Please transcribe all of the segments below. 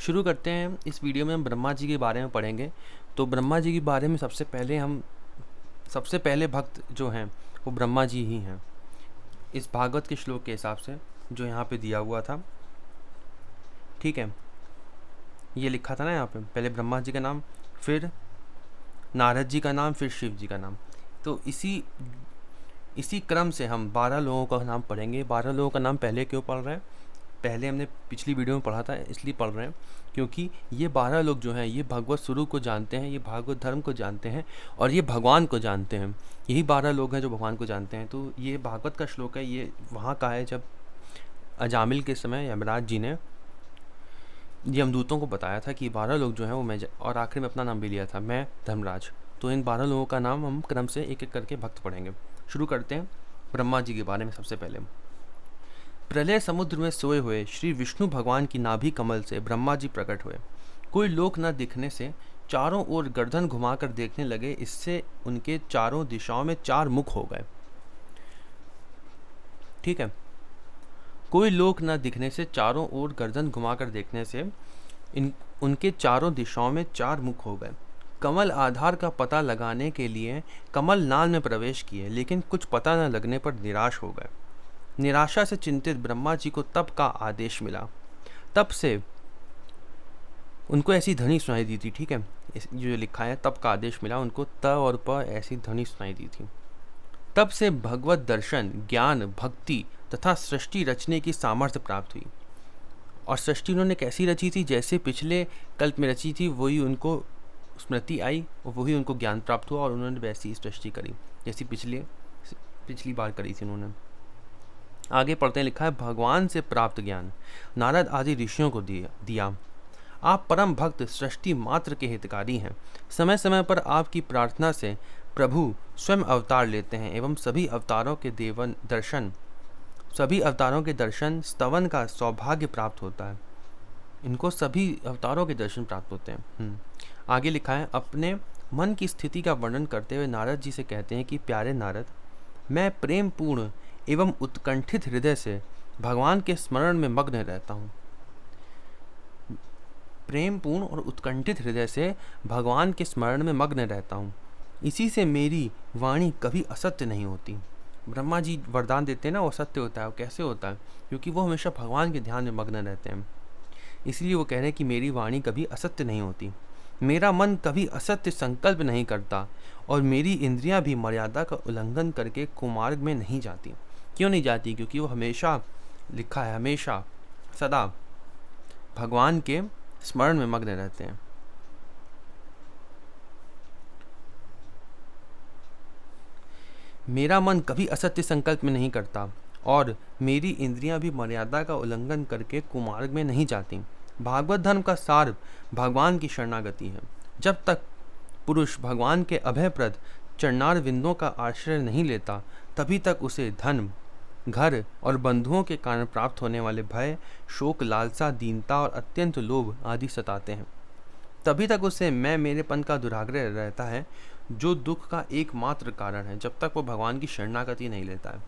शुरू करते हैं। इस वीडियो में हम ब्रह्मा जी के बारे में पढ़ेंगे। तो ब्रह्मा जी के बारे में सबसे पहले भक्त जो हैं वो ब्रह्मा जी ही हैं, इस भागवत के श्लोक के हिसाब से जो यहाँ पे दिया हुआ था। ठीक है, ये लिखा था ना यहाँ पे, पहले ब्रह्मा जी का नाम, फिर नारद जी का नाम, फिर शिव जी का नाम। तो इसी क्रम से हम 12 लोगों का नाम पढ़ेंगे। 12 लोगों का नाम पहले क्यों पढ़ रहे हैं? पहले हमने पिछली वीडियो में पढ़ा था, इसलिए पढ़ रहे हैं क्योंकि ये 12 लोग जो हैं ये भगवत स्वरूप को जानते हैं, ये भागवत धर्म को जानते हैं और ये भगवान को जानते हैं। यही 12 लोग हैं जो भगवान को जानते हैं। तो ये भागवत का श्लोक है, ये वहाँ का है जब अजामिल के समय यमराज जी ने यमदूतों को बताया था कि 12 लोग जो हैं वो मैं, और आखिर में अपना नाम भी लिया था, मैं धर्मराज। तो इन 12 लोगों का नाम हम क्रम से एक एक करके भक्त पढ़ेंगे। शुरू करते हैं ब्रह्मा जी के बारे में। सबसे पहले, प्रलय समुद्र में सोए हुए श्री विष्णु भगवान की नाभि कमल से ब्रह्मा जी प्रकट हुए। कोई लोक न दिखने से चारों ओर गर्दन घुमाकर देखने लगे, इससे उनके चारों दिशाओं में 4 मुख हो गए। ठीक है, कोई लोक न दिखने से चारों ओर गर्दन घुमाकर देखने से उनके चारों दिशाओं में 4 मुख हो गए। कमल आधार का पता लगाने के लिए कमल नाल में प्रवेश किए, लेकिन कुछ पता न लगने पर निराश हो गए। निराशा से चिंतित ब्रह्मा जी को तप का आदेश मिला। तब से उनको ऐसी ध्वनि सुनाई दी थी। ठीक है, जो लिखा है तप का आदेश मिला, उनको त और प ऐसी ध्वनि सुनाई दी थी। तब से भगवत दर्शन, ज्ञान, भक्ति तथा सृष्टि रचने की सामर्थ्य प्राप्त हुई। और सृष्टि उन्होंने कैसी रची थी? जैसे पिछले कल्प में रची थी वही उनको स्मृति आई और वही उनको ज्ञान प्राप्त हुआ और उन्होंने वैसी सृष्टि करी जैसी पिछली बार करी थी उन्होंने। आगे पढ़ते हैं, लिखा है, भगवान से प्राप्त ज्ञान नारद आदि ऋषियों को दिया। आप परम भक्त, सृष्टि मात्र के हितकारी हैं। समय समय पर आपकी प्रार्थना से प्रभु स्वयं अवतार लेते हैं एवं सभी अवतारों के दर्शन स्तवन का सौभाग्य प्राप्त होता है। इनको सभी अवतारों के दर्शन प्राप्त होते हैं। आगे लिखा है, अपने मन की स्थिति का वर्णन करते हुए नारद जी से कहते हैं कि प्यारे नारद, मैं प्रेम पूर्ण एवं उत्कंठित हृदय से भगवान के स्मरण में मग्न रहता हूँ। प्रेम पूर्ण और उत्कंठित हृदय से भगवान के स्मरण में मग्न रहता हूँ। इसी से मेरी वाणी कभी असत्य नहीं होती। ब्रह्मा जी वरदान देते हैं ना, वो सत्य होता है। वो कैसे होता है? क्योंकि वो हमेशा भगवान के ध्यान में मग्न रहते हैं, इसलिए वो कह रहे हैं कि मेरी वाणी कभी असत्य नहीं होती, मेरा मन कभी असत्य संकल्प नहीं करता और मेरी इंद्रियां भी मर्यादा का उल्लंघन करके कुमार्ग में नहीं जाती। क्यों नहीं जाती? क्योंकि वो हमेशा, लिखा है, हमेशा सदा भगवान के स्मरण में मग्न रहते हैं। मेरा मन कभी असत्य संकल्प में नहीं करता और मेरी इंद्रियां भी मर्यादा का उल्लंघन करके कुमार्ग में नहीं जाती। भागवत धर्म का सार भगवान की शरणागति है। जब तक पुरुष भगवान के अभयप्रद चरणार विंदों का आश्रय नहीं लेता, तभी तक उसे धन, घर और बंधुओं के कारण प्राप्त होने वाले भय, शोक, लालसा, दीनता और अत्यंत लोभ आदि सताते हैं। तभी तक उसे मैं मेरेपन का दुराग्रह रहता है, जो दुख का एकमात्र कारण है, जब तक वो भगवान की शरणागति नहीं लेता है।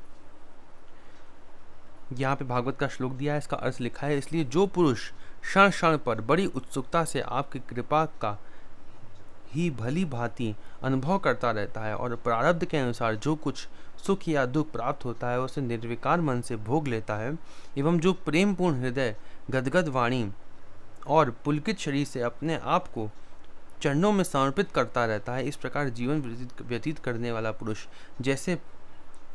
यहाँ पे भागवत का श्लोक दिया है, इसका अर्थ लिखा है, इसलिए जो पुरुष क्षण क्षण पर बड़ी उत्सुकता से आपकी कृपा का ही भली भांति अनुभव करता रहता है और प्रारब्ध के अनुसार जो कुछ सुख या दुख प्राप्त होता है उसे निर्विकार मन से भोग लेता है, एवं जो प्रेम पूर्ण हृदय, गदगद वाणी और पुलकित शरीर से अपने आप को चरणों में समर्पित करता रहता है, इस प्रकार जीवन व्यतीत करने वाला पुरुष जैसे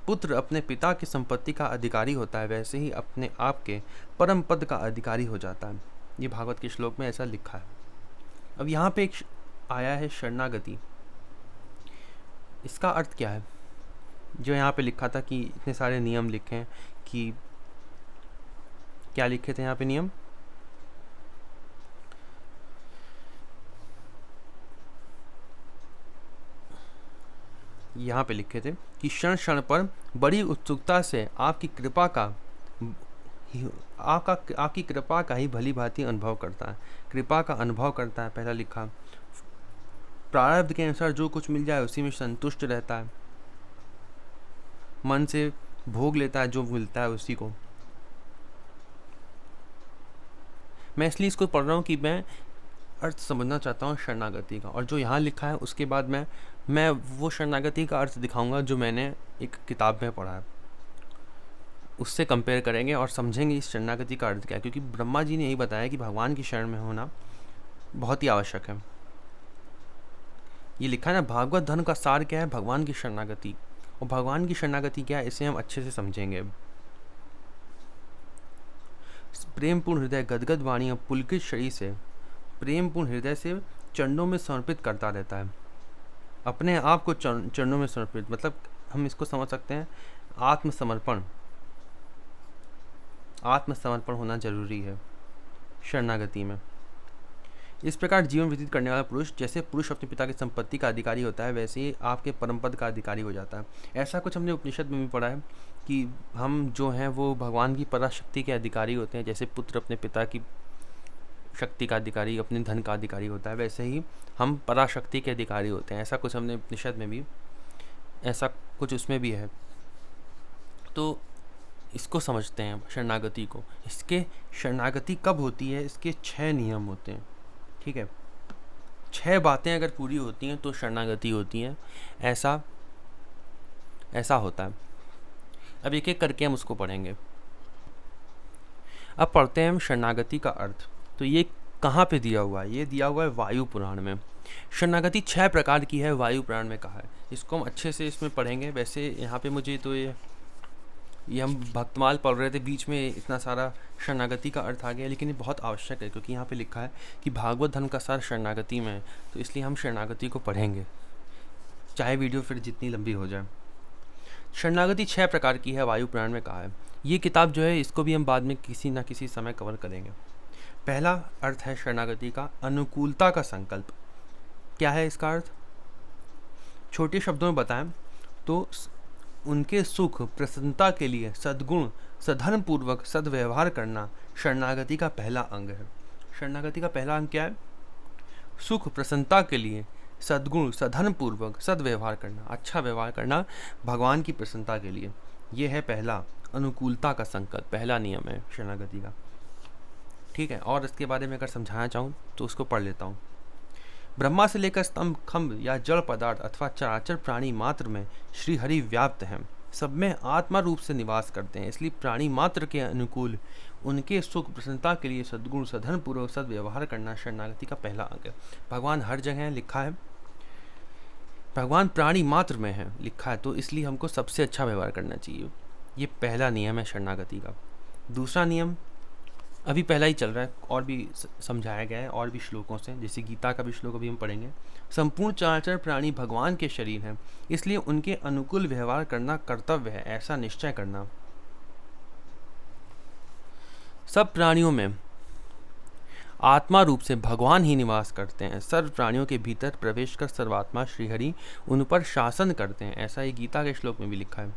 पुत्र अपने पिता की संपत्ति का अधिकारी होता है, वैसे ही अपने आप के परम पद का अधिकारी हो जाता है। ये भागवत के श्लोक में ऐसा लिखा है। अब यहाँ पे एक आया है शरणागति, इसका अर्थ क्या है? जो यहाँ पे लिखा था कि इतने सारे नियम लिखे हैं, कि क्या लिखे थे यहाँ पे नियम? यहाँ पे लिखे थे कि क्षण क्षण पर बड़ी उत्सुकता से आपकी कृपा का ही भली भांति अनुभव करता है। कृपा का अनुभव करता है, पहला लिखा। प्रारब्ध के अनुसार जो कुछ मिल जाए उसी में संतुष्ट रहता है, मन से भोग लेता है जो मिलता है उसी को। मैं इसलिए इसको पढ़ रहा हूँ कि मैं अर्थ समझना चाहता हूँ शरणागति का, और जो यहाँ लिखा है उसके बाद मैं वो शरणागति का अर्थ दिखाऊंगा जो मैंने एक किताब में पढ़ा है, उससे कंपेयर करेंगे और समझेंगे इस शरणागति का अर्थ क्या है, क्योंकि ब्रह्मा जी ने यही बताया कि भगवान की शरण में होना बहुत ही आवश्यक है। ये लिखा है ना, भागवत धर्म का सार क्या है, भगवान की शरणागति। और भगवान की शरणागति क्या है, इसे हम अच्छे से समझेंगे। प्रेमपूर्ण हृदय गदगद वाणी और पुलकित शरीर से, प्रेमपूर्ण हृदय से चरणों में समर्पित करता रहता है, अपने आप को चरणों में समर्पित, मतलब हम इसको समझ सकते हैं आत्मसमर्पण। आत्मसमर्पण होना जरूरी है शरणागति में। इस प्रकार जीवन व्यतीत करने वाला पुरुष, जैसे पुरुष अपने पिता की संपत्ति का अधिकारी होता है, वैसे ही आपके परम पद का अधिकारी हो जाता है। ऐसा कुछ हमने उपनिषद में भी पढ़ा है कि हम जो हैं वो भगवान की पराशक्ति के अधिकारी होते हैं। जैसे पुत्र अपने पिता की शक्ति का अधिकारी, अपने धन का अधिकारी होता है, वैसे ही हम पराशक्ति के अधिकारी होते हैं। ऐसा कुछ हमने उपनिषद में भी, ऐसा कुछ उसमें भी है। तो इसको समझते हैं शरणागति को। इसके शरणागति कब होती है, इसके 6 नियम होते हैं। ठीक है, 6 बातें अगर पूरी होती हैं तो शरणागति होती है। ऐसा होता है। अब एक एक करके हम उसको पढ़ेंगे। अब पढ़ते हैं हम शरणागति का अर्थ। तो ये कहाँ पे दिया हुआ है, ये दिया हुआ है वायु पुराण में। शरणागति 6 प्रकार की है, वायु पुराण में कहा है। इसको हम अच्छे से इसमें पढ़ेंगे। वैसे यहाँ पे मुझे तो ये हम भक्तमाल पढ़ रहे थे, बीच में इतना सारा शरणागति का अर्थ आ गया, लेकिन ये बहुत आवश्यक है क्योंकि यहाँ पे लिखा है कि भागवत धर्म का सार शरणागति में है, तो इसलिए हम शरणागति को पढ़ेंगे, चाहे वीडियो फिर जितनी लंबी हो जाए। शरणागति 6 प्रकार की है, वायु पुराण में कहा है। ये किताब जो है इसको भी हम बाद में किसी न किसी समय कवर करेंगे। पहला अर्थ है शरणागति का अनुकूलता का संकल्प। क्या है इसका अर्थ? छोटे शब्दों में बताएं तो उनके सुख प्रसन्नता के लिए सद्गुण सधर्म पूर्वक सद्व्यवहार करना शरणागति का पहला अंग है। शरणागति का पहला अंग क्या है? सुख प्रसन्नता के लिए सद्गुण सधर्म पूर्वक सद्व्यवहार करना, अच्छा व्यवहार करना भगवान की प्रसन्नता के लिए। यह है पहला अनुकूलता का संकल्प, पहला नियम है शरणागति का। ठीक है, और इसके बारे में अगर समझाना चाहूँ तो उसको पढ़ लेता हूँ। ब्रह्मा से लेकर स्तंभ खंभ या जड़ पदार्थ अथवा चराचर प्राणी मात्र में श्री हरि व्याप्त हैं, सब में आत्मा रूप से निवास करते हैं। इसलिए प्राणी मात्र के अनुकूल उनके सुख प्रसन्नता के लिए सद्गुण सधर्म पूर्वक सद्व्यवहार करना शरणागति का पहला अंग है। भगवान हर जगह लिखा है, भगवान प्राणी मात्र में है लिखा है, तो इसलिए हमको सबसे अच्छा व्यवहार करना चाहिए। ये पहला नियम है शरणागति का। दूसरा नियम अभी पहला ही चल रहा है, और भी समझाया गया है और भी श्लोकों से, जैसे गीता का भी श्लोक अभी हम पढ़ेंगे। संपूर्ण चराचर प्राणी भगवान के शरीर हैं, इसलिए उनके अनुकूल व्यवहार करना कर्तव्य है, ऐसा निश्चय करना। सब प्राणियों में आत्मा रूप से भगवान ही निवास करते हैं। सर्व प्राणियों के भीतर प्रवेश कर सर्वात्मा श्रीहरि उन पर शासन करते हैं, ऐसा ये गीता के श्लोक में भी लिखा है।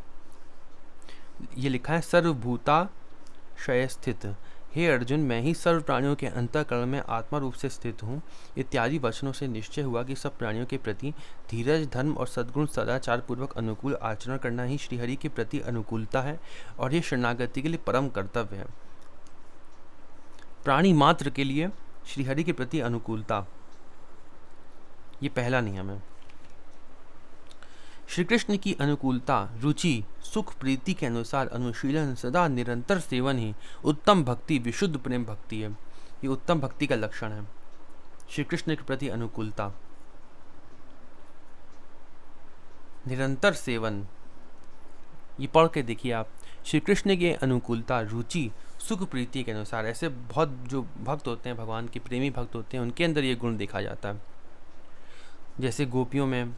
ये लिखा है सर्वभूता शय स्थित, हे अर्जुन मैं ही सर्व प्राणियों के अंतःकरण में आत्मा रूप से स्थित हूँ, इत्यादि वचनों से निश्चय हुआ कि सब प्राणियों के प्रति धीरज धर्म और सद्गुण सदाचार पूर्वक अनुकूल आचरण करना ही श्रीहरि के प्रति अनुकूलता है, और ये शरणागति के लिए परम कर्तव्य है। प्राणी मात्र के लिए श्रीहरि के प्रति अनुकूलता, ये पहला नियम है। श्री कृष्ण की अनुकूलता रुचि सुख प्रीति के अनुसार अनुशीलन सदा निरंतर सेवन ही उत्तम भक्ति विशुद्ध प्रेम भक्ति है। ये उत्तम भक्ति का लक्षण है, श्री कृष्ण के प्रति अनुकूलता, निरंतर सेवन। ये पढ़ के देखिए आप, श्री कृष्ण की अनुकूलता रुचि सुख प्रीति के अनुसार। ऐसे बहुत जो भक्त होते हैं, भगवान के प्रेमी भक्त होते हैं, उनके अंदर ये गुण देखा जाता है। जैसे गोपियों में,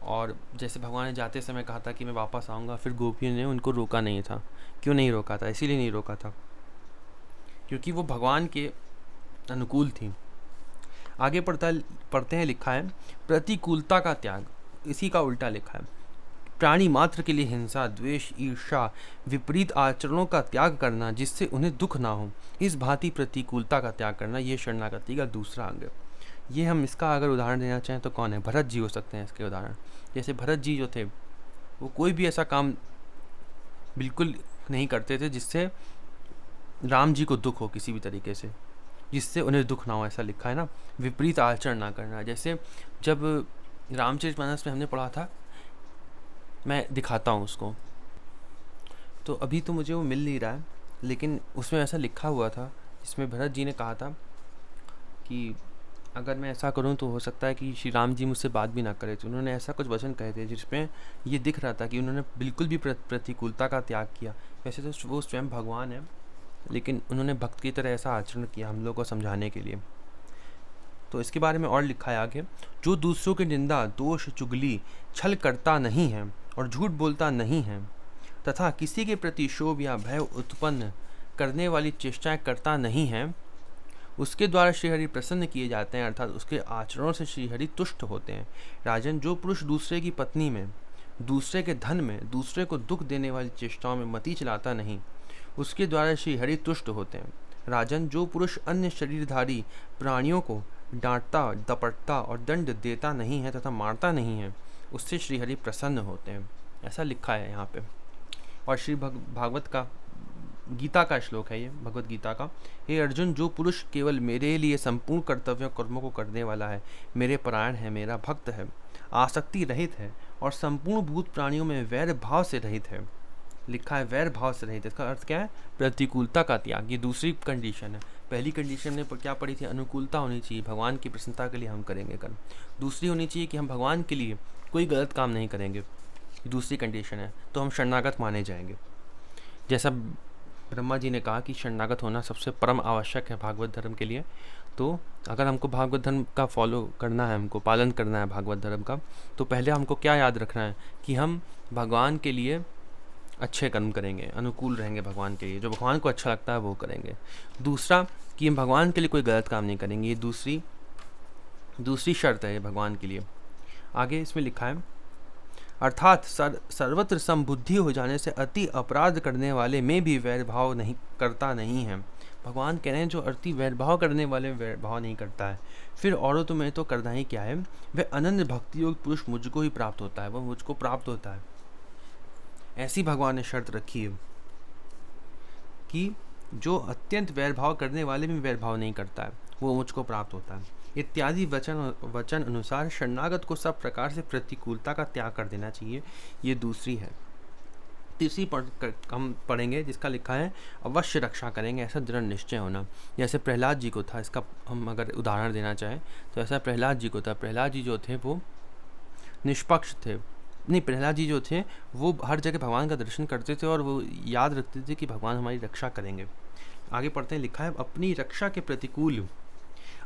और जैसे भगवान ने जाते समय कहा था कि मैं वापस आऊँगा, फिर गोपियों ने उनको रोका नहीं था। क्यों नहीं रोका था? इसीलिए नहीं रोका था क्योंकि वो भगवान के अनुकूल थी। आगे पढ़ते हैं, लिखा है प्रतिकूलता का त्याग, इसी का उल्टा लिखा है प्राणी मात्र के लिए हिंसा द्वेष ईर्ष्या विपरीत आचरणों का त्याग करना जिससे उन्हें दुख ना हो, इस भांति प्रतिकूलता का त्याग करना, ये शरणागति का दूसरा अंग है। ये हम इसका अगर उदाहरण देना चाहें तो कौन है? भरत जी हो सकते हैं इसके उदाहरण। जैसे भरत जी जो थे वो कोई भी ऐसा काम बिल्कुल नहीं करते थे जिससे राम जी को दुख हो किसी भी तरीके से, जिससे उन्हें दुख ना हो, ऐसा लिखा है ना। विपरीत आचरण ना करना, जैसे जब रामचरितमानस में हमने पढ़ा था, मैं दिखाता हूँ उसको, तो अभी तो मुझे वो मिल नहीं रहा है, लेकिन उसमें ऐसा लिखा हुआ था जिसमें भरत जी ने कहा था कि अगर मैं ऐसा करूं तो हो सकता है कि श्री राम जी मुझसे बात भी ना करें। तो उन्होंने ऐसा कुछ वचन कहे थे जिसमें ये दिख रहा था कि उन्होंने बिल्कुल भी प्रतिकूलता का त्याग किया। वैसे तो वो स्वयं भगवान है, लेकिन उन्होंने भक्त की तरह ऐसा आचरण किया हम लोग को समझाने के लिए। तो इसके बारे में और लिखा है आगे, जो दूसरों की निंदा, दोष, चुगली, छल करता नहीं है और झूठ बोलता नहीं है तथा किसी के प्रति शोभ या भय उत्पन्न करने वाली चेष्टाएं करता नहीं है, उसके द्वारा श्रीहरि प्रसन्न किए जाते हैं, अर्थात उसके आचरणों से श्रीहरि तुष्ट होते हैं। राजन, जो पुरुष दूसरे की पत्नी में, दूसरे के धन में, दूसरे को दुख देने वाली चेष्टाओं में मति चलाता नहीं, उसके द्वारा श्रीहरि तुष्ट होते हैं। राजन, जो पुरुष अन्य शरीरधारी प्राणियों को डांटता, दपटता और दंड देता नहीं है तथा मारता नहीं है, उससे श्रीहरि प्रसन्न होते हैं, ऐसा लिखा है यहाँ पे। और श्री भागवत का, गीता का श्लोक है ये, भगवत गीता का। हे अर्जुन, जो पुरुष केवल मेरे लिए संपूर्ण कर्तव्यों कर्मों को करने वाला है, मेरे परायण है, मेरा भक्त है, आसक्ति रहित है और संपूर्ण भूत प्राणियों में वैर भाव से रहित है, लिखा है वैर भाव से रहित। इसका अर्थ क्या है? प्रतिकूलता का त्याग। ये दूसरी कंडीशन है। पहली कंडीशन ने क्या पढ़ी थी? अनुकूलता होनी चाहिए, भगवान की प्रसन्नता के लिए हम करेंगे कर्म। दूसरी होनी चाहिए कि हम भगवान के लिए कोई गलत काम नहीं करेंगे, दूसरी कंडीशन है, तो हम शरणागत माने जाएंगे। जैसा ब्रह्मा जी ने कहा कि शरणागत होना सबसे परम आवश्यक है भागवत धर्म के लिए। तो अगर हमको भागवत धर्म का फॉलो करना है, हमको पालन करना है भागवत धर्म का, तो पहले हमको क्या याद रखना है कि हम भगवान के लिए अच्छे कर्म करेंगे, अनुकूल रहेंगे भगवान के लिए, जो भगवान को अच्छा लगता है वो करेंगे। दूसरा कि हम भगवान के लिए कोई गलत काम नहीं करेंगे, ये दूसरी शर्त है भगवान के लिए। आगे इसमें लिखा है, अर्थात सर्वत्र समबुद्धि हो जाने से अति अपराध करने वाले में भी वैरभाव नहीं करता नहीं है। भगवान कह रहे हैं जो अति वैरभाव करने वाले वैरभाव नहीं करता है, फिर औरों तो मैं तो करना ही क्या है, वह अनन्य भक्ति योग पुरुष मुझको ही प्राप्त होता है, वह मुझको प्राप्त होता है। ऐसी भगवान ने शर्त रखी है कि जो अत्यंत वैरभाव करने वाले में वैरभाव नहीं करता है वो मुझको प्राप्त होता है। इत्यादि वचन अनुसार शरणागत को सब प्रकार से प्रतिकूलता का त्याग कर देना चाहिए। ये दूसरी है। तीसरी हम पढ़ेंगे जिसका लिखा है अवश्य रक्षा करेंगे, ऐसा दृढ़ निश्चय होना। जैसे प्रहलाद जी को था, इसका हम अगर उदाहरण देना चाहें तो ऐसा प्रहलाद जी को था। प्रहलाद जी जो थे वो निष्पक्ष थे, नहीं, प्रहलाद जी जो थे वो हर जगह भगवान का दर्शन करते थे और वो याद रखते थे कि भगवान हमारी रक्षा करेंगे। आगे पढ़ते हैं, लिखा है अपनी रक्षा के प्रतिकूल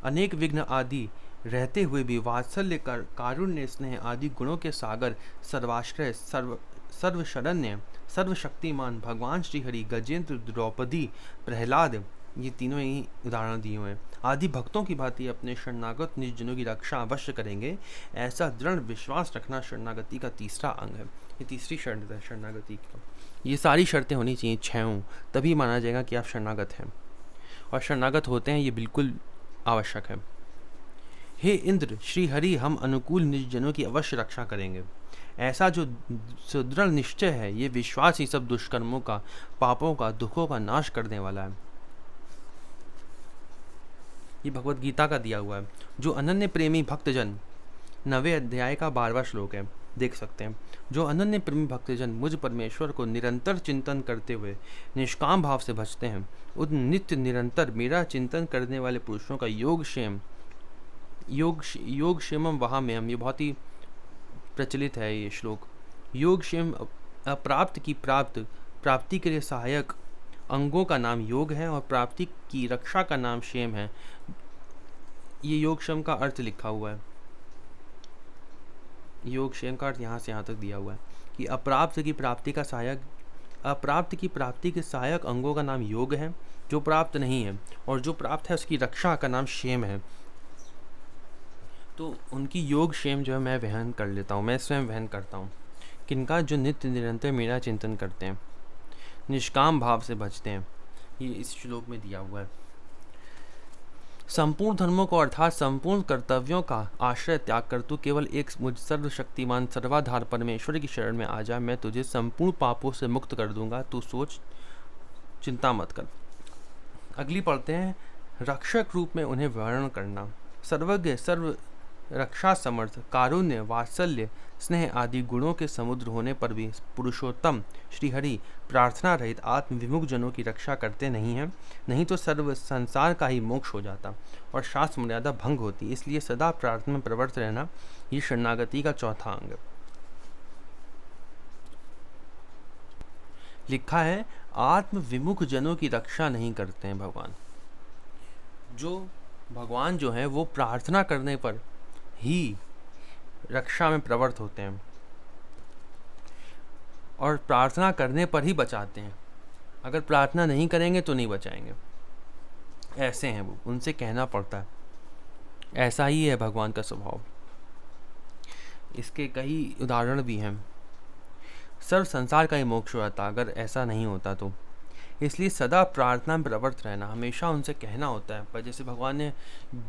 अनेक विघ्न आदि रहते हुए भी वात्सल्य कारुण्य स्नेह आदि गुणों के सागर सर्वाश्रय सर्वशरण्य सर्वशक्तिमान भगवान श्रीहरि, गजेंद्र, द्रौपदी, प्रहलाद, ये तीनों ही उदाहरण दिए हुए हैं, आदि भक्तों की भांति अपने शरणागत निजजनों की रक्षा अवश्य करेंगे, ऐसा दृढ़ विश्वास रखना शरणागति का तीसरा अंग है। ये तीसरी शर्त है शरणागति की। ये सारी शर्तें होनी चाहिए 6, तभी माना जाएगा कि आप शरणागत हैं और शरणागत होते हैं, ये बिल्कुल आवश्यक है। हे इंद्र, श्री हरि हम अनुकूल निजजनों की अवश्य रक्षा करेंगे। ऐसा जो सुदृढ़ निश्चय है, ये विश्वास ही सब दुष्कर्मों का, पापों का, दुखों का नाश करने वाला है। ये भगवत गीता का दिया हुआ है। जो अनन्य प्रेमी भक्तजन, 9वें अध्याय का 12वां श्लोक है, देख सकते हैं। जो अनन्य प्रेमी भक्तजन मुझ परमेश्वर को निरंतर चिंतन करते हुए निष्काम भाव से भजते हैं, उन नित्य निरंतर मेरा चिंतन करने वाले पुरुषों का योग क्षेमम वहाँ में हम, ये बहुत ही प्रचलित है ये श्लोक। योग क्षेम अप्राप्त की प्राप्ति के लिए सहायक अंगों का नाम योग है और प्राप्ति की रक्षा का नाम क्षेम है। ये योग क्षेम का अर्थ लिखा हुआ है। योग क्षेम का अर्थ यहाँ से यहाँ तक दिया हुआ है कि अप्राप्त की प्राप्ति के सहायक अंगों का नाम योग है, जो प्राप्त नहीं है, और जो प्राप्त है उसकी रक्षा का नाम क्षेम है। तो उनकी योग क्षेम जो है मैं वहन कर लेता हूँ, मैं स्वयं वहन करता हूँ। किनका? जो नित्य निरंतर मेरा चिंतन करते हैं, निष्काम भाव से भजते हैं। ये इस श्लोक में दिया हुआ है। संपूर्ण धर्मों को अर्थात संपूर्ण कर्तव्यों का आश्रय त्याग कर तू केवल एक मुझ सर्वशक्तिमान सर्वाधार परमेश्वर की शरण में आ जा, मैं तुझे संपूर्ण पापों से मुक्त कर दूंगा, तू सोच, चिंता मत कर। अगली पढ़ते हैं, रक्षक रूप में उन्हें वर्णन करना। सर्वज्ञ, सर्व रक्षा समर्थ, कारुण्य, वात्सल्य, स्नेह आदि गुणों के समुद्र होने पर भी पुरुषोत्तम श्रीहरि प्रार्थना रहित आत्म विमुख जनों की रक्षा करते नहीं हैं, नहीं तो सर्व संसार का ही मोक्ष हो जाता और शास्त्र मर्यादा भंग होती। इसलिए सदा प्रार्थना में प्रवृत्त रहना ये शरणागति का चौथा अंग है। लिखा है, आत्म विमुख जनों की रक्षा नहीं करते हैं भगवान। जो भगवान जो है वो प्रार्थना करने पर ही रक्षा में प्रवृत्त होते हैं और प्रार्थना करने पर ही बचाते हैं। अगर प्रार्थना नहीं करेंगे तो नहीं बचाएंगे, ऐसे हैं वो, उनसे कहना पड़ता है। ऐसा ही है भगवान का स्वभाव। इसके कई उदाहरण भी हैं। सर्व संसार का ही मोक्ष होता अगर ऐसा नहीं होता तो। इसलिए सदा प्रार्थना में प्रवृत्त रहना, हमेशा उनसे कहना होता है। पर जैसे भगवान ने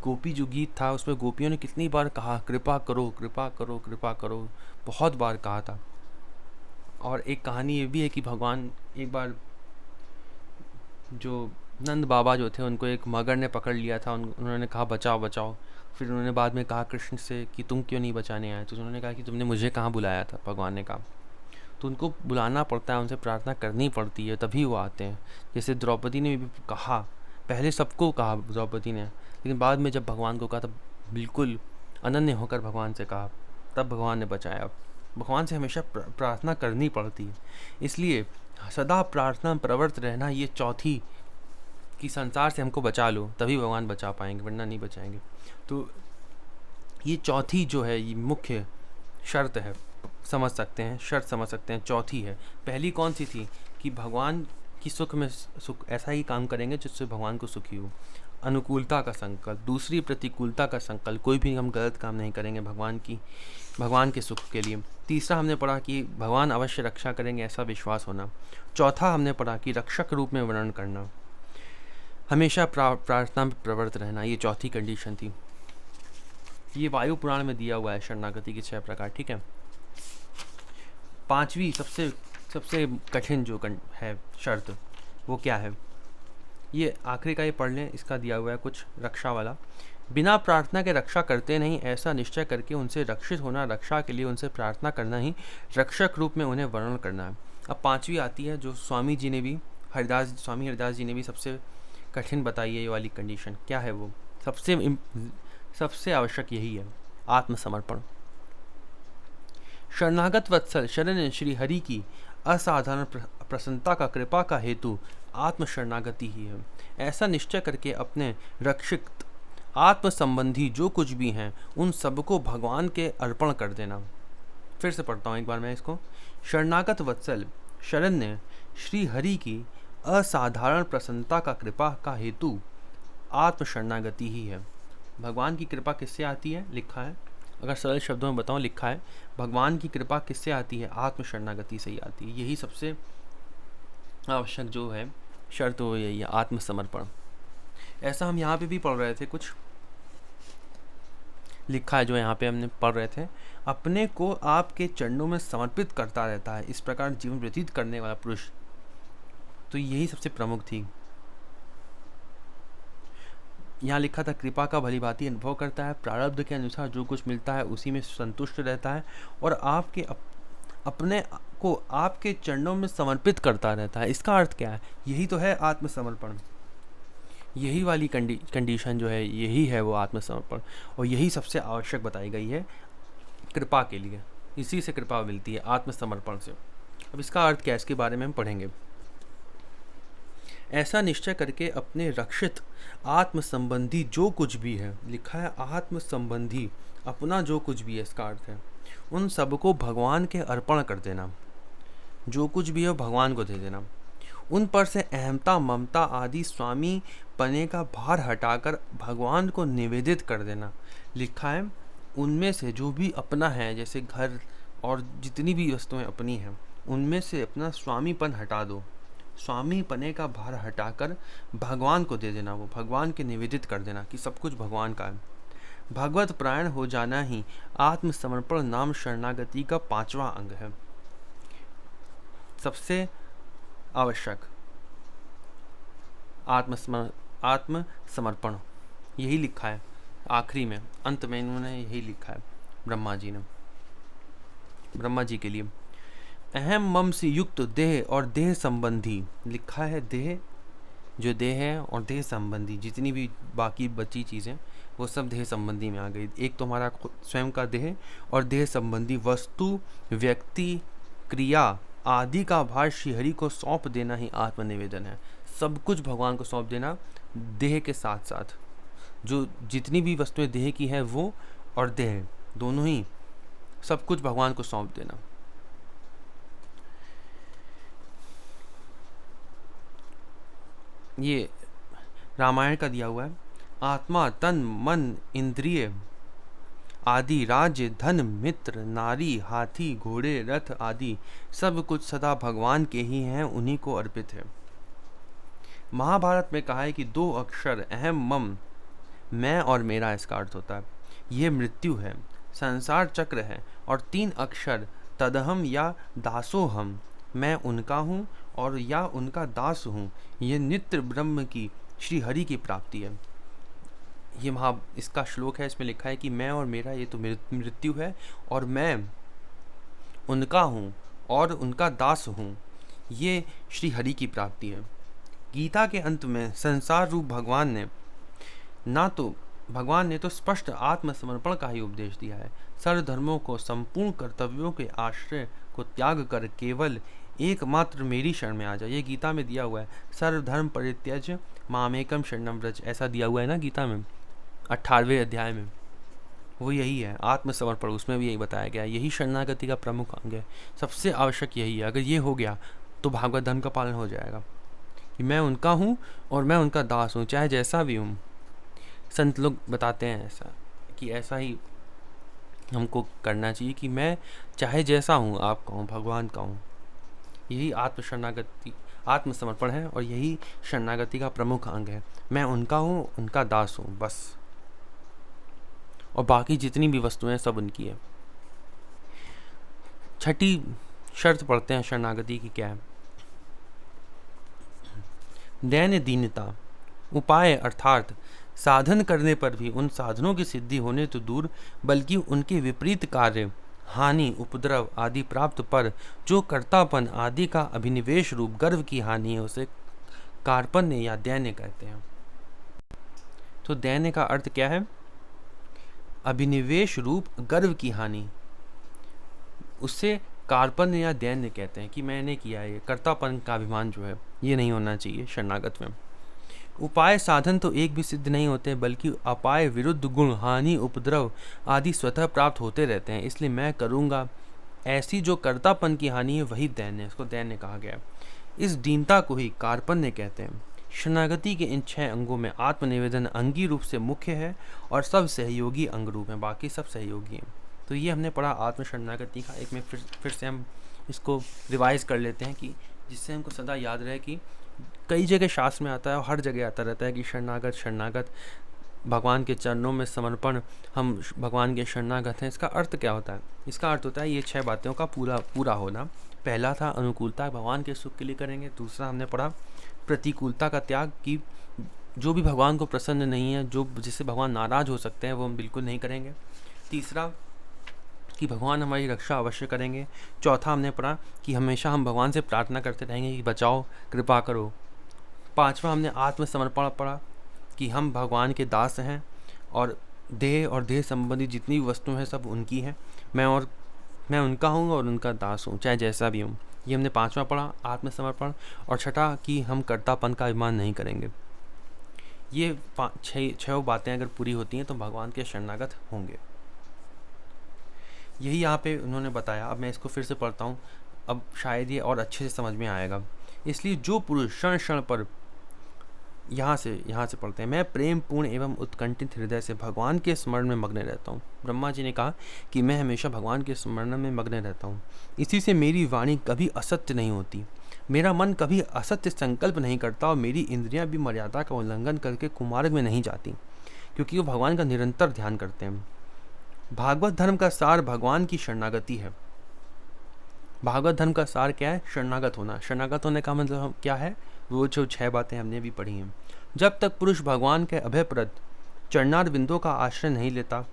गोपी जो गीत था उसमें गोपियों ने कितनी बार कहा, कृपा करो कृपा करो कृपा करो, बहुत बार कहा था। और एक कहानी ये भी है कि भगवान एक बार, जो नंद बाबा जो थे उनको एक मगर ने पकड़ लिया था, उन्होंने कहा बचाओ बचाओ। फिर उन्होंने बाद में कहा कृष्ण से कि तुम क्यों नहीं बचाने आए, तो उन्होंने कहा कि तुमने मुझे कहाँ बुलाया था। भगवान ने कहा तो उनको बुलाना पड़ता है, उनसे प्रार्थना करनी पड़ती है, तभी वो आते हैं। जैसे द्रौपदी ने भी कहा, पहले सबको कहा द्रौपदी ने, लेकिन बाद में जब भगवान को कहा तब बिल्कुल अनन्य होकर भगवान से कहा, तब भगवान ने बचाया। भगवान से हमेशा प्रार्थना करनी पड़ती है। इसलिए सदा प्रार्थना में प्रवृत्त रहना ये चौथी, कि संसार से हमको बचा लो, तभी भगवान बचा पाएंगे, वरना नहीं बचाएंगे। तो ये चौथी जो है ये मुख्य शर्त है, समझ सकते हैं, शर्त समझ सकते हैं, चौथी है। पहली कौन सी थी कि भगवान की सुख में सुख, ऐसा ही काम करेंगे जिससे भगवान को सुखी हो, अनुकूलता का संकल्प। दूसरी प्रतिकूलता का संकल्प, कोई भी हम गलत काम नहीं करेंगे भगवान के सुख के लिए। तीसरा हमने पढ़ा कि भगवान अवश्य रक्षा करेंगे, ऐसा विश्वास होना। चौथा हमने पढ़ा कि रक्षक रूप में वर्णन करना, हमेशा प्रार्थना में प्रवृत्त रहना, ये चौथी कंडीशन थी। ये वायु पुराण में दिया हुआ है शरणागति के 6 प्रकार, ठीक है। पांचवी सबसे कठिन जो है शर्त, वो क्या है, ये आखिरी का ये पढ़ लें, इसका दिया हुआ है कुछ रक्षा वाला। बिना प्रार्थना के रक्षा करते नहीं, ऐसा निश्चय करके उनसे रक्षित होना, रक्षा के लिए उनसे प्रार्थना करना ही रक्षक रूप में उन्हें वर्णन करना है। अब पांचवी आती है जो स्वामी हरिदास जी ने भी सबसे कठिन बताई है, ये वाली कंडीशन। क्या है वो? सबसे आवश्यक यही है, आत्मसमर्पण। शरणागत वत्सल शरण श्री हरि की असाधारण प्रसन्नता का, कृपा का हेतु आत्म शरणागति ही है। ऐसा निश्चय करके अपने रक्षित आत्म संबंधी जो कुछ भी हैं उन सबको भगवान के अर्पण कर देना। फिर से पढ़ता हूँ एक बार मैं इसको। शरणागत वत्सल शरण्य श्री हरि की असाधारण प्रसन्नता का, कृपा का हेतु आत्म शरणागति ही है। भगवान की कृपा किससे आती है? लिखा है, अगर सरल शब्दों में बताऊं, लिखा है भगवान की कृपा किससे आती है? आत्म शरणागति से ही आती है। यही सबसे आवश्यक जो है शर्त हो, यही है, आत्मसमर्पण। ऐसा हम यहाँ पे भी पढ़ रहे थे, कुछ लिखा है जो यहाँ पे हमने पढ़ रहे थे, अपने को आपके चरणों में समर्पित करता रहता है, इस प्रकार जीवन व्यतीत करने वाला पुरुष। तो यही सबसे प्रमुख थी। यहाँ लिखा था कृपा का भली भांति अनुभव करता है, प्रारब्ध के अनुसार जो कुछ मिलता है उसी में संतुष्ट रहता है और अपने को आपके चरणों में समर्पित करता रहता है। इसका अर्थ क्या है? यही तो है आत्मसमर्पण। यही वाली कंडीशन जो है, यही है वो आत्मसमर्पण, और यही सबसे आवश्यक बताई गई है कृपा के लिए। इसी से कृपा मिलती है, आत्मसमर्पण से। अब इसका अर्थ क्या है, इसके बारे में हम पढ़ेंगे। ऐसा निश्चय करके अपने रक्षित आत्म संबंधी जो कुछ भी है, लिखा है आत्म संबंधी, अपना जो कुछ भी है, इसका अर्थ है उन सबको भगवान के अर्पण कर देना। जो कुछ भी है भगवान को दे देना। उन पर से अहमता, ममता आदि स्वामी पने का भार हटाकर भगवान को निवेदित कर देना। लिखा है उनमें से जो भी अपना है, जैसे घर और जितनी भी वस्तुएं अपनी हैं, उनमें से अपना स्वामीपन हटा दो। स्वामी पने का भार हटाकर भगवान को दे देना, वो भगवान के निवेदित कर देना कि सब कुछ भगवान का है। भगवत प्राण हो जाना ही आत्मसमर्पण नाम शरणागति का 5वां अंग है, सबसे आवश्यक। आत्मसमर्पण, यही लिखा है आखिरी में, अंत में इन्होंने यही लिखा है ब्रह्मा जी ने, ब्रह्मा जी के लिए। अहम मम से युक्त देह और देह संबंधी, लिखा है देह, जो देह है और देह संबंधी जितनी भी बाकी बची चीज़ें वो सब देह संबंधी में आ गई। एक तो हमारा स्वयं का देह और देह संबंधी वस्तु, व्यक्ति, क्रिया आदि का भार श्रीहरि को सौंप देना ही आत्मनिवेदन है। सब कुछ भगवान को सौंप देना, देह के साथ साथ जो जितनी भी वस्तुएं देह की है वो और देह दोनों ही, सब कुछ भगवान को सौंप देना। ये रामायण का दिया हुआ है। आत्मा, तन, मन, इंद्रिय आदि, राज्य, धन, मित्र, नारी, हाथी, घोड़े, रथ आदि सब कुछ सदा भगवान के ही हैं, उन्हीं को अर्पित है। महाभारत में कहा है कि 2 अक्षर अहम मम, मैं और मेरा, इसका अर्थ होता है ये मृत्यु है, संसार चक्र है, और 3 अक्षर तदहम या दासोहम, मैं उनका हूँ और या उनका दास हूँ, ये नित्य ब्रह्म की श्री हरि की प्राप्ति है। ये इसका श्लोक है, इसमें लिखा है कि मैं और मेरा ये तो मृत्यु है और मैं उनका हूँ और उनका दास हूँ, ये श्री हरि की प्राप्ति है। गीता के अंत में संसार रूप भगवान ने तो स्पष्ट आत्मसमर्पण का ही उपदेश दिया है। सर्वधर्मों को, संपूर्ण कर्तव्यों के आश्रय को त्याग कर केवल एकमात्र मेरी शरण में आ जाए, ये गीता में दिया हुआ है। सर्वधर्म परित्यज मामेकम शरणम व्रज, ऐसा दिया हुआ है ना गीता में 18वें अध्याय में, वो यही है आत्मसमर्पण, उसमें भी यही बताया गया है। यही शरणागति का प्रमुख अंग है, सबसे आवश्यक यही है। अगर ये हो गया तो भागवत धर्म का पालन हो जाएगा कि मैं उनका हूँ और मैं उनका दास हूँ, चाहे जैसा भी हूँ। संत लोग बताते हैं ऐसा कि ऐसा ही हमको करना चाहिए कि मैं चाहे जैसा हूँ, आपका हूँ, भगवान का हूँ। यही आत्मशरणागति, आत्मसमर्पण है और यही शरणागति का प्रमुख अंग है। मैं उनका हूँ, उनका दास हूँ, बस। और बाकी जितनी भी वस्तुएं हैं सब उनकी है। छठी शर्त पढ़ते हैं शरणागति की, क्या है? दैन्य दीनता, उपाय अर्थात साधन करने पर भी उन साधनों की सिद्धि होने तो दूर, बल्कि उनके विपरीत कार्य, हानि, उपद्रव आदि प्राप्त पर जो कर्तापन आदि का अभिनिवेश रूप गर्व की हानि है, उसे कार्पण्य या दैन्य कहते हैं। तो दैन्य का अर्थ क्या है? अभिनिवेश रूप गर्व की हानि, उससे कार्पण्य या दैन्य कहते हैं कि मैंने किया है। कर्तापन का अभिमान जो है ये नहीं होना चाहिए शरणागत में। उपाय साधन तो एक भी सिद्ध नहीं होते, बल्कि अपाय, विरुद्ध गुण, हानि, उपद्रव आदि स्वतः प्राप्त होते रहते हैं, इसलिए मैं करूँगा। ऐसी जो कर्तापन की हानि है वही दैन्य, इसको दैन्य कहा गया। इस दीनता को ही कार्पण्य कहते हैं। शरणागति के इन 6 अंगों में आत्मनिवेदन अंगी रूप से मुख्य है और सब सहयोगी अंग रूप हैं, बाकी सब सहयोगी हैं। तो ये हमने पढ़ा आत्म शरणागति का। एक में फिर से हम इसको रिवाइज कर लेते हैं कि जिससे हमको सदा याद रहे कि कई जगह शास्त्र में आता है और हर जगह आता रहता है कि शरणागत भगवान के चरणों में समर्पण, हम भगवान के शरणागत हैं। इसका अर्थ क्या होता है? इसका अर्थ होता है ये 6 बातों का पूरा होना। पहला था अनुकूलता, भगवान के सुख के लिए करेंगे। दूसरा हमने पढ़ा प्रतिकूलता का त्याग, कि जो भी भगवान को प्रसन्न नहीं है, जो जिससे भगवान नाराज हो सकते हैं, वो हम बिल्कुल नहीं करेंगे। तीसरा कि भगवान हमारी रक्षा अवश्य करेंगे। चौथा हमने पढ़ा कि हमेशा हम भगवान से प्रार्थना करते रहेंगे कि बचाओ, कृपा करो। पांचवा हमने आत्मसमर्पण पढ़ा कि हम भगवान के दास हैं और देह संबंधी जितनी वस्तुएं हैं सब उनकी हैं। मैं उनका हूँ और उनका दास हूँ, चाहे जैसा भी हूँ। ये हमने 5वां पढ़ा आत्मसमर्पण। और छठा कि हम कर्तापन का अभिमान नहीं करेंगे। ये 6 बातें अगर पूरी होती हैं तो भगवान के शरणागत होंगे। यही यहाँ पे उन्होंने बताया। अब मैं इसको फिर से पढ़ता हूँ, अब शायद ये और अच्छे से समझ में आएगा। इसलिए जो पुरुष क्षण क्षण पर, यहाँ से पढ़ते हैं, मैं प्रेम पूर्ण एवं उत्कंठित हृदय से भगवान के स्मरण में मग्न रहता हूँ। ब्रह्मा जी ने कहा कि मैं हमेशा भगवान के स्मरण में मग्न रहता हूँ। इसी से मेरी वाणी कभी असत्य नहीं होती, मेरा मन कभी असत्य संकल्प नहीं करता और मेरी इंद्रियां भी मर्यादा का उल्लंघन करके कुमार्ग में नहीं जाती, क्योंकि वो भगवान का निरंतर ध्यान करते हैं। भागवत धर्म का सार भगवान की शरणागति है। भागवत धर्म का सार क्या है? शरणागत होना। शरणागत होने का मतलब क्या है? वो जो 6 बातें हमने भी पढ़ी हैं। जब तक पुरुष भगवान के अभयप्रद चरणार बिंदों का आश्रय नहीं लेता,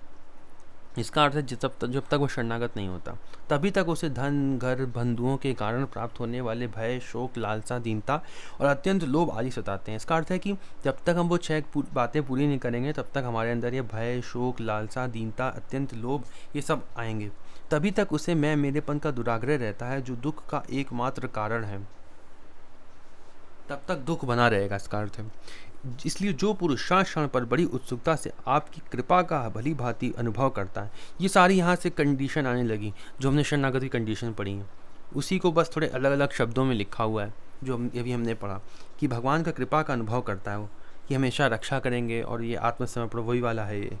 इसका अर्थ है जब तक वो शरणागत नहीं होता, तभी तक उसे धन, घर, बंधुओं के कारण प्राप्त होने वाले भय, शोक, लालसा, दीनता और अत्यंत लोभ आदि सताते हैं। इसका अर्थ है कि जब तक हम वो 6 बातें पूरी नहीं करेंगे, तब तक हमारे अंदर ये भय, शोक, लालसा, दीनता, अत्यंत लोभ, ये सब आएंगे। तभी तक उसे मैं मेरेपन का दुराग्रह रहता है, जो दुख का एकमात्र कारण है। तब तक दुख बना रहेगा, इसका अर्थ है। इसलिए जो पुरुष क्षण क्षण पर बड़ी उत्सुकता से आपकी कृपा का भली भांति अनुभव करता है, ये सारी यहाँ से कंडीशन आने लगी जो हमने शरणागत की कंडीशन पढ़ी है, उसी को बस थोड़े अलग अलग शब्दों में लिखा हुआ है जो अभी हमने पढ़ा कि भगवान का कृपा का अनुभव करता है वो, कि हमेशा रक्षा करेंगे, और ये आत्मसमर्पण वही वाला है। ये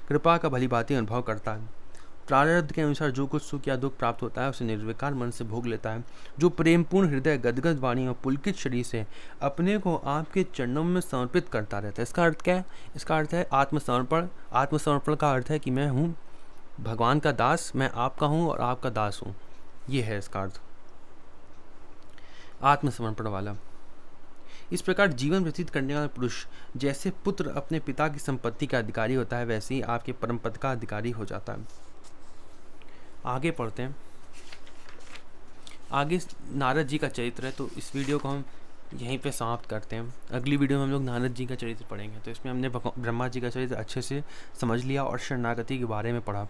कृपा का भली भांति अनुभव करता है। प्रारब्ध के अनुसार जो कुछ सुख या दुख प्राप्त होता है उसे निर्विकार मन से भोग लेता है। जो प्रेमपूर्ण हृदय, गदगद वाणी और पुलकित शरीर से अपने को आपके चरणों में समर्पित करता रहता है। इसका अर्थ क्या है? इसका अर्थ है आत्मसमर्पण। आत्मसमर्पण का अर्थ है कि मैं हूँ भगवान का दास, मैं आपका हूँ और आपका दास हूँ। ये है इसका अर्थ आत्मसमर्पण वाला। इस प्रकार जीवन व्यतीत करने वाला पुरुष जैसे पुत्र अपने पिता की संपत्ति का अधिकारी होता है, वैसे ही आपके परम पद का अधिकारी हो जाता है। आगे पढ़ते हैं। आगे नारद जी का चरित्र है, तो इस वीडियो को हम यहीं पे समाप्त करते हैं। अगली वीडियो में हम लोग नारद जी का चरित्र पढ़ेंगे। तो इसमें हमने ब्रह्मा जी का चरित्र अच्छे से समझ लिया और शरणागति के बारे में पढ़ा।